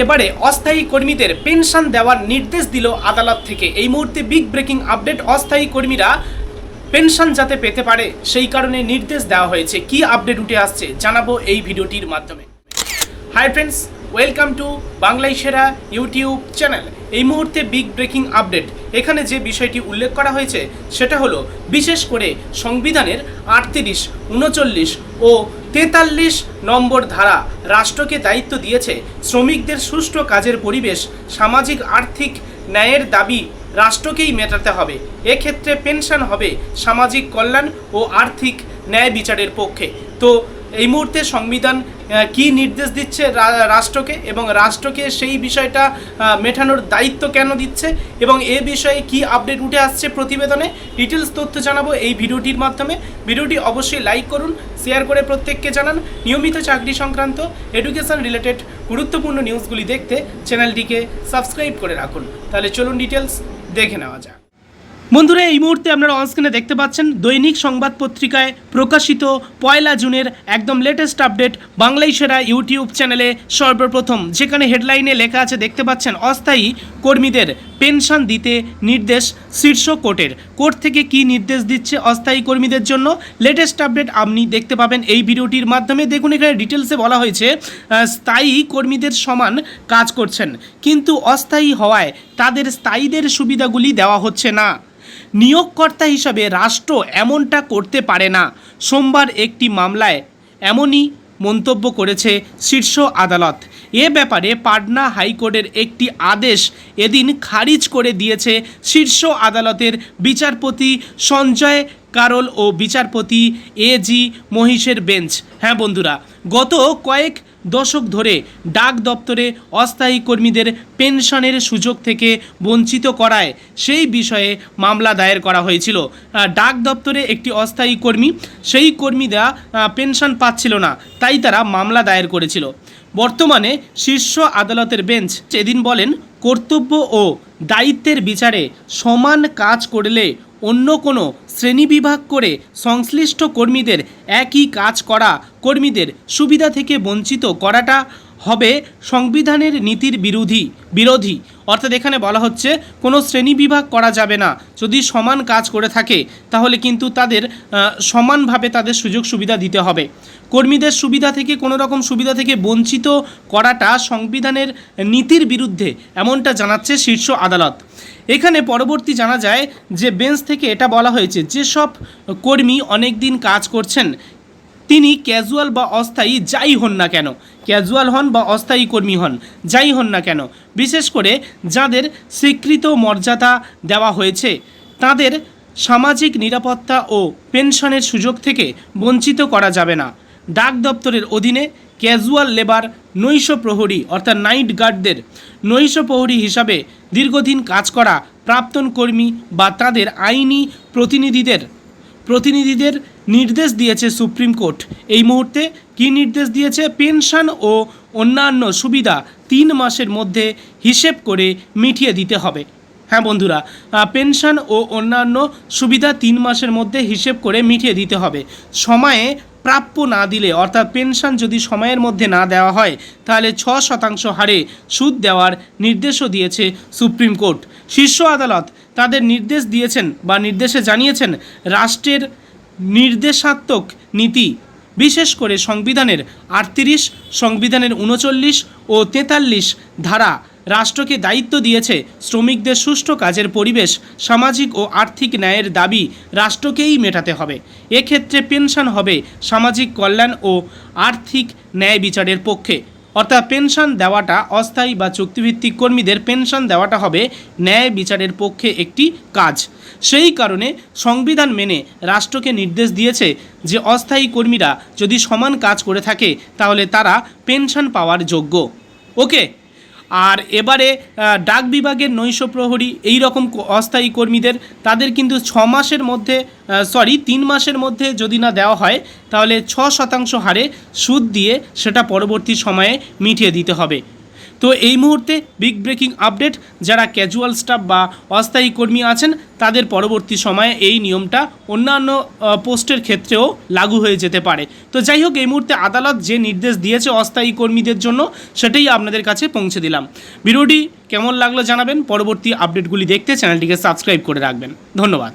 এবারে অস্থায়ী কর্মীদের পেনশন দেওয়ার নির্দেশ দিল আদালত থেকে। এই মুহূর্তে বিগ ব্রেকিং আপডেট, অস্থায়ী কর্মীরা পেনশন যাতে পেতে পারে সেই কারণে নির্দেশ দেওয়া হয়েছে। কি আপডেট উঠে আসছে জানাবো এই ভিডিওটির মাধ্যমে। হাই ফ্রেন্ডস, ওয়েলকাম টু বাংলায় সেরা ইউটিউব চ্যানেল। এই মুহূর্তে বিগ ব্রেকিং আপডেট। এখানে যে বিষয়টি উল্লেখ করা হয়েছে সেটা হলো বিশেষ করে সংবিধানের 38, 39 ও 43 নম্বর ধারা রাষ্ট্রকে দায়িত্ব দিয়েছে শ্রমিকদের সুষ্ঠু কাজের পরিবেশ, সামাজিক আর্থিক ন্যায়ের দাবি রাষ্ট্রকেই মেটাতে হবে। এক্ষেত্রে পেনশন হবে সামাজিক কল্যাণ ও আর্থিক ন্যায় বিচারের পক্ষে। তো এই মুহূর্তে সংবিধান কি নির্দেশ দিচ্ছে রাষ্ট্রকে এবং রাষ্ট্রকে সেই বিষয়টা মেটানোর দায়িত্ব কেন দিচ্ছে এবং এ বিষয়ে কি আপডেট উঠে আসছে প্রতিবেদনে ডিটেলস তথ্য জানাবো এই ভিডিওটির মাধ্যমে। ভিডিওটি অবশ্যই লাইক করুন, শেয়ার করে প্রত্যেককে জানান। নিয়মিত চাকরি সংক্রান্ত এডুকেশন রিলেটেড গুরুত্বপূর্ণ নিউজগুলি দেখতে চ্যানেলটিকে সাবস্ক্রাইব করে রাখুন। তাহলে চলুন ডিটেলস দেখে নেওয়া যাক। বন্ধুরা, এই মুহূর্তে আপনারা অনস্ক্রিনে দেখতে পাচ্ছেন দৈনিক সংবাদ পত্রিকায় প্রকাশিত 1 জুনের একদম লেটেস্ট আপডেট বাংলায় সেরা ইউটিউব চ্যানেলে সর্বপ্রথম, যেখানে হেডলাইনে লেখা আছে দেখতে পাচ্ছেন অস্থায়ী কর্মীদের পেনশন দিতে নির্দেশ শীর্ষ কোর্টের। কোর্ট থেকে কি নির্দেশ দিচ্ছে অস্থায়ী কর্মীদের জন্য লেটেস্ট আপডেট আপনি দেখতে পাবেন এই ভিডিওটির মাধ্যমে। দেখুন, এখানে ডিটেলসে বলা হয়েছে স্থায়ী কর্মীদের সমান কাজ করছেন, কিন্তু অস্থায়ী হওয়ায় তাদের স্থায়ীদের সুবিধাগুলি দেওয়া হচ্ছে না। নিয়োগকর্তা হিসাবে রাষ্ট্র এমনটা করতে পারে না। সোমবার একটি মামলায় এমনই মন্তব্য করেছে শীর্ষ আদালত। এ ব্যাপারে পাটনা হাইকোর্টের একটি আদেশ এদিন খারিজ করে দিয়েছে শীর্ষ আদালতের বিচারপতি সঞ্জয় কারোল ও বিচারপতি এজি মহিষের বেঞ্চ। হ্যাঁ বন্ধুরা, গত কয়েক দশক ধরে ডাক দপ্তরে অস্থায়ী কর্মীদের পেনশনের সুযোগ থেকে বঞ্চিত করায় সেই বিষয়ে মামলা দায়ের করা হয়েছিল। ডাক দপ্তরে একটি অস্থায়ী কর্মী, সেই কর্মীরা পেনশন পাচ্ছিল না, তাই তারা মামলা দায়ের করেছিল। বর্তমানে শীর্ষ আদালতের বেঞ্চ এদিন বলেন, কর্তব্য ও দায়িত্বের বিচারে সমান কাজ করলে অন্য কোনো শ্রেণীবিভাগ করে সংশ্লিষ্ট কর্মীদের একই কাজ করা কর্মীদের সুবিধা থেকে বঞ্চিত করাটা হবে সংবিধানের নীতির বিরোধী। অর্থাৎ এখানে বলা হচ্ছে কোনো শ্রেণীবিভাগ করা যাবে না। যদি সমান কাজ করে থাকে তাহলে কিন্তু তাদের সমানভাবে তাদের সুযোগ সুবিধা দিতে হবে। কর্মীদের সুবিধা থেকে কোনো রকম সুবিধা থেকে বঞ্চিত করাটা সংবিধানের নীতির বিরুদ্ধে, এমনটা জানাচ্ছে শীর্ষ আদালত। এখানে পরবর্তী জানা যায় যে বেঞ্চ থেকে এটা বলা হয়েছে, যেসব কর্মী অনেক দিন কাজ করছেন তিনি ক্যাজুয়াল বা অস্থায়ী যাই হন না কেন, ক্যাজুয়াল হন বা অস্থায়ী কর্মী হন যাই হন না কেন, বিশেষ করে যাদের স্বীকৃত মর্যাদা দেওয়া হয়েছে তাদের সামাজিক নিরাপত্তা ও পেনশনের সুযোগ থেকে বঞ্চিত করা যাবে না। ডাক দপ্তরের অধীনে ক্যাজুয়াল লেবার নৈশ প্রহরী অর্থাৎ নাইট গার্ডদের নৈশ প্রহরী হিসাবে দীর্ঘদিন কাজ করা প্রাক্তন কর্মী বা তাদের আইনি প্রতিনিধিদের নির্দেশ দিয়েছে সুপ্রিম কোর্ট। এই মুহূর্তে কি নির্দেশ দিয়েছে? পেনশন ও অন্যান্য সুবিধা 3 মাসের মধ্যে হিসেব করে মিটিয়ে দিতে হবে। হ্যাঁ বন্ধুরা, পেনশন ও অন্যান্য সুবিধা 3 মাসের মধ্যে হিসেব করে মিটিয়ে দিতে হবে। সময়ে প্রাপ্য না দিলে, অর্থাৎ পেনশন যদি সময়ের মধ্যে না দেওয়া হয় তাহলে 6% হারে সুদ দেওয়ার নির্দেশও দিয়েছে সুপ্রিম কোর্ট। শীর্ষ আদালত তাদের নির্দেশ দিয়েছেন বা নির্দেশে জানিয়েছেন, রাষ্ট্রের নির্দেশাত্মক নীতি বিশেষ করে সংবিধানের 38, সংবিধানের 39 ও 43 ধারা রাষ্ট্রকে দায়িত্ব দিয়েছে শ্রমিকদের সুষ্ঠু কাজের পরিবেশ, সামাজিক ও আর্থিক ন্যায়ের দাবি রাষ্ট্রকেই মেটাতে হবে। এক্ষেত্রে পেনশন হবে সামাজিক কল্যাণ ও আর্থিক ন্যায় বিচারের পক্ষে। অর্থাৎ পেনশন দেওয়াটা অস্থায়ী বা চুক্তিভিত্তিক কর্মীদের পেনশন দেওয়াটা হবে ন্যায় বিচারের পক্ষে একটি কাজ। সেই কারণে সংবিধান মেনে রাষ্ট্রকে নির্দেশ দিয়েছে যে অস্থায়ী কর্মীরা যদি সমান কাজ করে থাকে তাহলে তারা পেনশন পাওয়ার যোগ্য। ওকে, আর এবারে ডাক বিভাগের নৈশ প্রহরী এই রকম অস্থায়ী কর্মীদের তাদের কিন্তু 3 মাসের মধ্যে যদি না দেওয়া হয় তাহলে 6% হারে সুদ দিয়ে সেটা পরবর্তী সময়ে মিটিয়ে দিতে হবে। তো এই মুহূর্তে বিগ ব্রেকিং আপডেট, যারা ক্যাজুয়াল স্টাফ বা অস্থায়ী কর্মী আছেন তাদের পরবর্তী সময়ে এই নিয়মটা অন্যান্য পোস্টের ক্ষেত্রেও লাগু হয়ে যেতে পারে। তো যাই হোক, এই মুহূর্তে আদালত যে নির্দেশ দিয়েছে অস্থায়ী কর্মীদের জন্য সেটাই আপনাদের কাছে পৌঁছে দিলাম। ভিডিওটি কেমন লাগলো জানাবেন। পরবর্তী আপডেটগুলি দেখতে চ্যানেলটিকে সাবস্ক্রাইব করে রাখবেন। ধন্যবাদ।